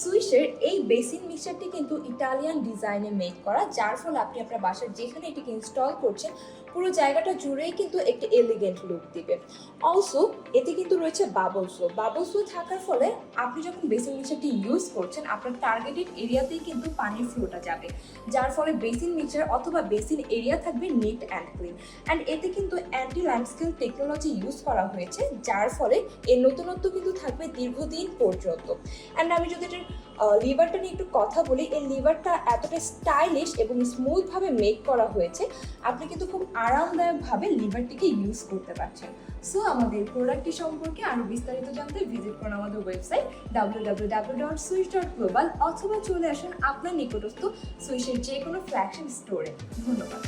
সুইশের এই বেসিন মিক্সচারটি কিন্তু ইটালিয়ান ডিজাইনে মেক করা, যার ফলে আপনি আপনার বাসার যেখানে এটিকে ইনস্টল করছেন পুরো জায়গাটা জুড়েই কিন্তু একটি এলিগেন্ট লুক দিবে। অলসো এতে কিন্তু রয়েছে বাবল ফ্লো থাকার ফলে আপনি যখন বেসিন মিক্সচারটি ইউজ করছেন আপনার টার্গেটেড এরিয়াতেই কিন্তু পানির ফ্লোটা যাবে, যার ফলে বেসিন মিক্সচার অথবা বেসিন এরিয়া থাকবে নিট অ্যান্ড ক্লিন। অ্যান্ড এতে কিন্তু অ্যান্টি ল্যান্ডস্কেল টেকনোলজি ইউজ করা হয়েছে, যার ফলে এর নতুনত্ব কিন্তু থাকবে দীর্ঘদিন পর্যন্ত। অ্যান্ড আমি যদি এটার লিভারটা নিয়ে একটু কথা বলি, এই লিভারটা এতটা স্টাইলিশ এবং স্মুথভাবে মেক করা হয়েছে, আপনি কিন্তু খুব আরামদায়কভাবে লিভারটিকে ইউজ করতে পারছেন। সো আমাদের প্রোডাক্টটি সম্পর্কে আরও বিস্তারিত জানতে ভিজিট করুন আমাদের ওয়েবসাইট www.swish.global অথবা চলে আসুন আপনার নিকটস্থ সুইশের যে কোনো ফ্ল্যাগশিপ স্টোরে। ধন্যবাদ।